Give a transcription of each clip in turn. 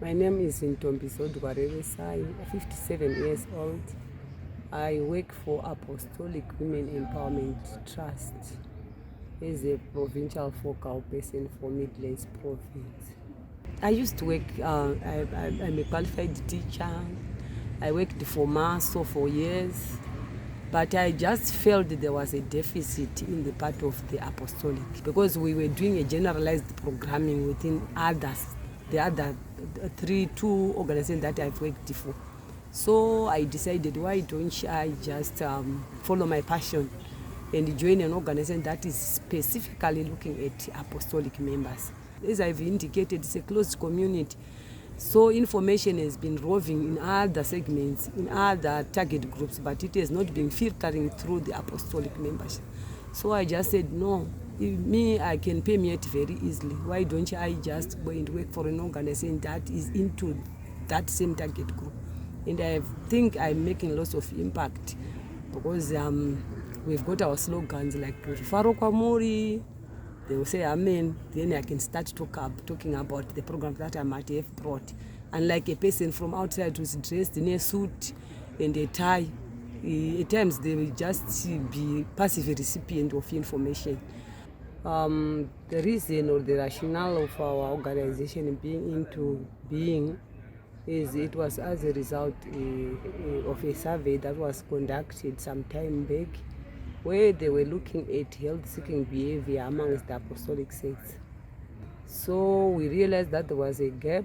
My name is Sai, 57 years old. I work for Apostolic Women Empowerment Trust as a provincial focal person for Midlands Province. I used to work, I'm a qualified teacher. I worked for MASO for years, but I just felt that there was a deficit in the part of the Apostolic because we were doing a generalized programming within the other two organizations that I've worked for. So I decided, why don't I just follow my passion and join an organization that is specifically looking at apostolic members. As I've indicated, it's a closed community. So information has been roving in other segments, in other target groups, but it has not been filtering through the apostolic membership. So I just said, no, I can permeate very easily. Why don't I just go and work for an organization that is into that same target group? And I think I'm making lots of impact because we've got our slogans like Rufaro Kwamuri. They will say amen, then I can start talking about the program that I might have brought. Unlike a person from outside who's dressed in a suit and a tie, at times they will just be passive recipient of information. The reason or the rationale of our organization being into being is it was as a result of a survey that was conducted some time back, where they were looking at health-seeking behavior amongst the apostolic sects. So we realized that there was a gap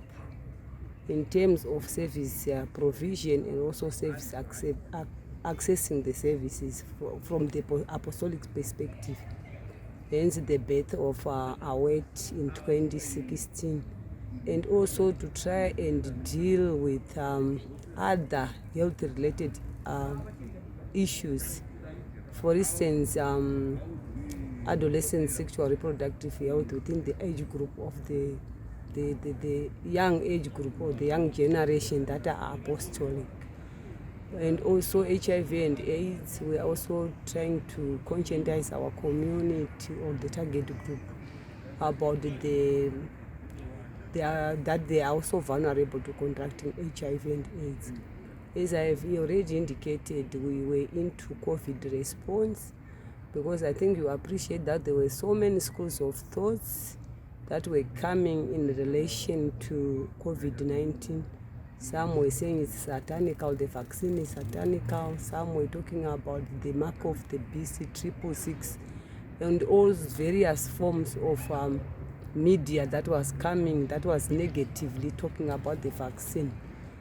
in terms of service provision and also service accessing the services from the apostolic perspective. Hence the birth of AWET in 2016, and also to try and deal with other health-related issues. For instance, adolescent sexual reproductive health within the age group of the young age group or the young generation that are apostolic. And also HIV and AIDS, we are also trying to conscientize our community or the target group about that they are also vulnerable to contracting HIV and AIDS. As I have already indicated, we were into COVID response because I think you appreciate that there were so many schools of thoughts that were coming in relation to COVID-19. Some were saying it's satanical, the vaccine is satanical. Some were talking about the mark of the beast, 666, and all various forms of media that was coming, that was negatively talking about the vaccine.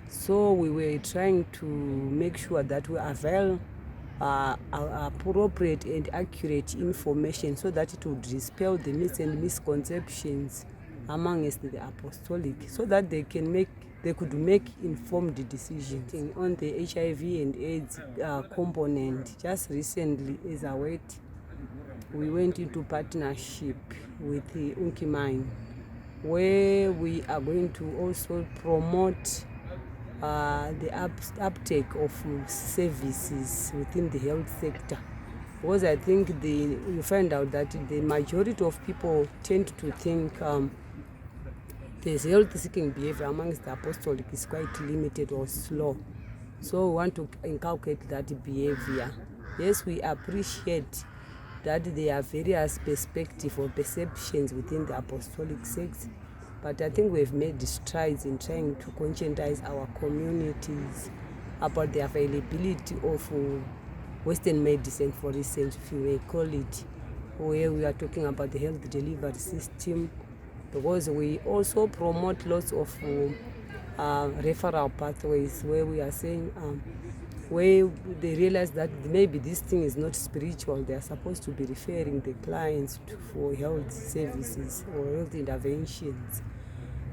So we were trying to make sure that we avail appropriate and accurate information so that it would dispel the myths and misconceptions amongst the apostolic, so that they could make informed decisions on the HIV and AIDS component. Just recently, as I wait, we went into partnership with the Unkimine, where we are going to also promote the uptake of services within the health sector. Because I think you find out that the majority of people tend to think there's health-seeking behavior amongst the apostolic is quite limited or slow. So we want to inculcate that behavior. Yes, we appreciate that there are various perspectives or perceptions within the apostolic sects, but I think we've made strides in trying to conscientize our communities about the availability of Western medicine, for instance, if you may call it, where we are talking about the health delivery system, because we also promote lots of referral pathways where we are saying where they realize that maybe this thing is not spiritual, they are supposed to be referring the clients for health services or health interventions.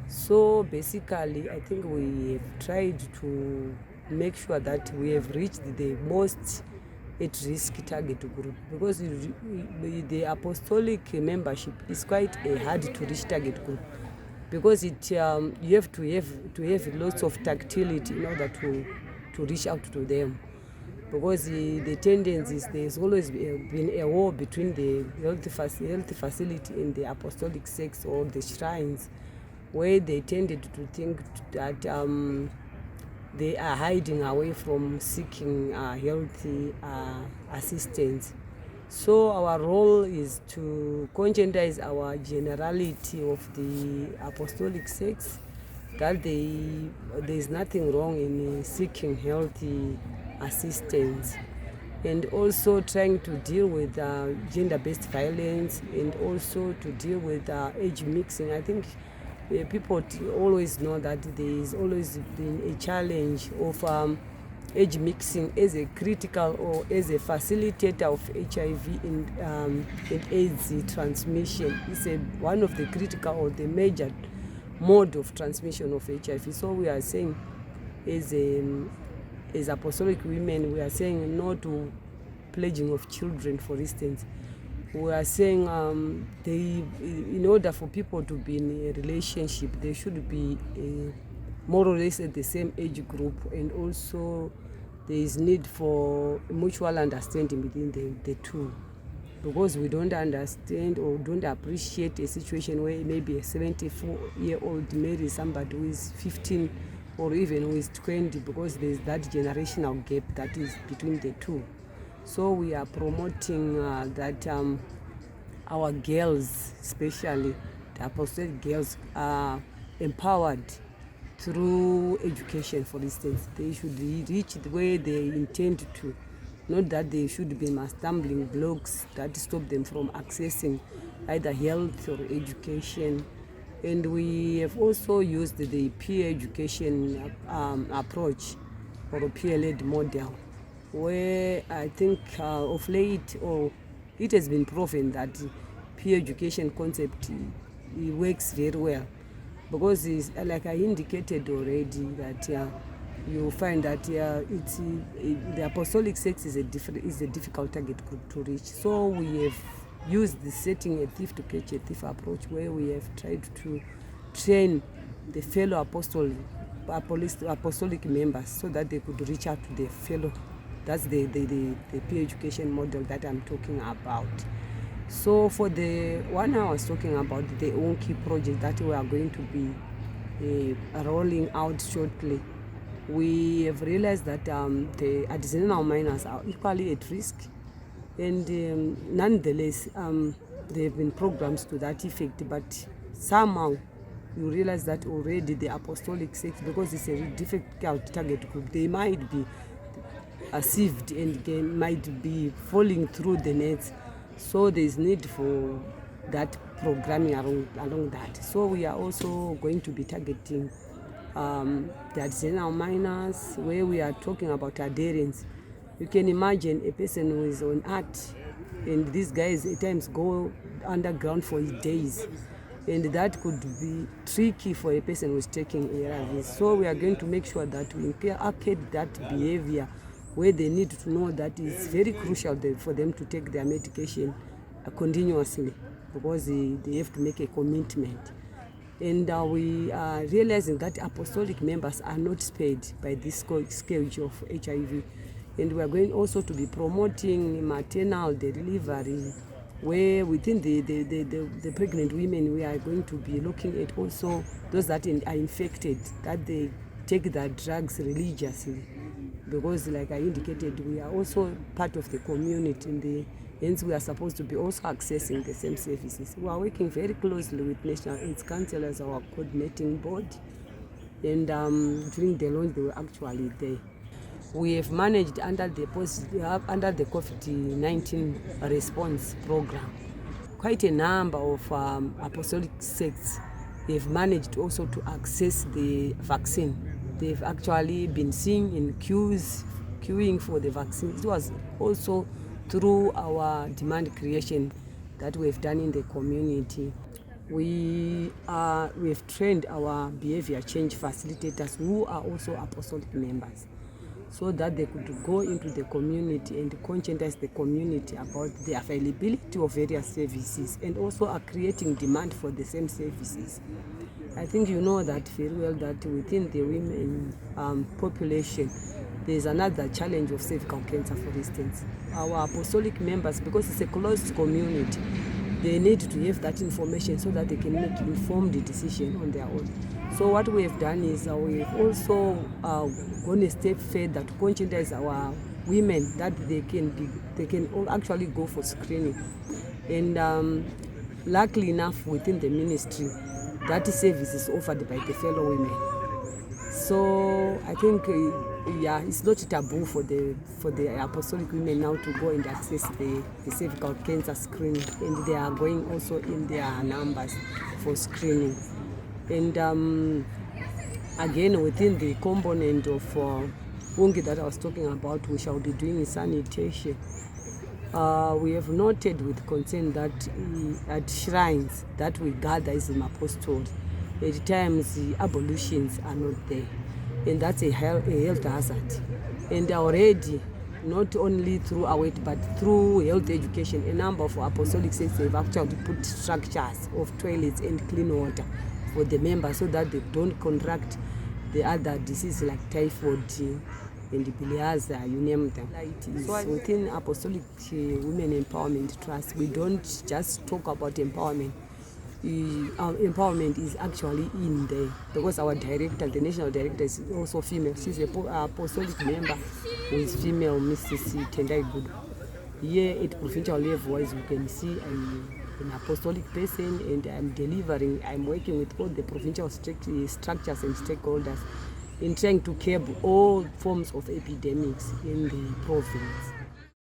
So basically, I think we have tried to make sure that we have reached the most at-risk target group, because the apostolic membership is quite a hard-to-reach target group, because you have to have lots of tactility in order to reach out to them, because the tendency is there's always been a war between the health facility and the apostolic sects or the shrines, where they tended to think that they are hiding away from seeking healthy assistance. So our role is to conscientize our generality of the apostolic sects that there is nothing wrong in seeking healthy assistance, and also trying to deal with gender-based violence, and also to deal with age mixing. I think people always know that there is always been a challenge of age mixing as a critical or as a facilitator of HIV and AIDS transmission. It's one of the critical or the major mode of transmission of HIV. So we are saying as apostolic women, we are saying no to pledging of children, for instance. We are saying in order for people to be in a relationship, they should be more or less at the same age group, and also there is need for mutual understanding between the two, because we don't understand or don't appreciate a situation where maybe a 74-year-old marries somebody who is 15 or even who is 20, because there's that generational gap that is between the two. So we are promoting that our girls, especially the apostolic girls, are empowered through education. For instance, they should reach where they intend to, not that they should be stumbling blocks that stop them from accessing either health or education. And we have also used the peer education approach, or a peer-led model, where I think of late, it has been proven that peer education concept it works very well, because it's, like I indicated already, that you find that the apostolic sex is a difficult target group to reach. So we have used the setting a thief to catch a thief approach, where we have tried to train the fellow apostolic members so that they could reach out to their fellow. That's the peer education model that I'm talking about. So for the one I was talking about, the Onki project that we are going to be rolling out shortly, we have realized that the artisanal miners are equally at risk, and nonetheless there have been programs to that effect, but somehow you realize that already the apostolic sex, because it's a difficult target group, they might be sieved and they might be falling through the nets. So there is need for that programming along that. So we are also going to be targeting the artisanal miners, where we are talking about adherence. You can imagine a person who is on art, and these guys at times go underground for days, and that could be tricky for a person who is taking ARVs. So we are going to make sure that we arcade that behavior, where they need to know that it's very crucial for them to take their medication continuously, because they have to make a commitment. And we are realizing that apostolic members are not spared by this scourge of HIV. And we are going also to be promoting maternal delivery, where within the pregnant women, we are going to be looking at also those that are infected, that they take their drugs religiously, because like I indicated, we are also part of the community, hence we are supposed to be also accessing the same services. We are working very closely with National AIDS Council as our coordinating board, and during the launch they were actually there. We have managed under the COVID-19 response program, quite a number of apostolic sects have managed also to access the vaccine. They've actually been seen in queuing for the vaccine. It was also through our demand creation that we've done in the community. We've trained our behavior change facilitators, who are also apostolic members, so that they could go into the community and conscientize the community about the availability of various services, and also are creating demand for the same services. I think you know that very well, that within the women population, there's another challenge of cervical cancer, for instance. Our apostolic members, because it's a closed community, they need to have that information so that they can make informed decision on their own. So what we have done is we have also gone a step further to conscientize our women that they can all actually go for screening. And luckily enough, within the ministry, that service is offered by the fellow women. So I think it's not taboo for the apostolic women now to go and access the cervical cancer screening, and they are going also in their numbers for screening. And again, within the component of Ungi that I was talking about, we shall be doing sanitation. We have noted with concern that at shrines that we gather as an apostles, at times the ablutions are not there, and that's a health hazard. And already, not only through our work but through health education, a number of apostolic saints have actually put structures of toilets and clean water for the members so that they don't contract the other diseases like typhoid and bilharzia, you name them. So within Apostolic Women Empowerment Trust, we don't just talk about empowerment. Our empowerment is actually in there, because our director, the national director, is also female. She's an apostolic member who is female, Mrs. Tendai Good. Here at provincial level, as you can see, I'm an apostolic person, and I'm working with all the provincial structures and stakeholders in trying to curb all forms of epidemics in the province.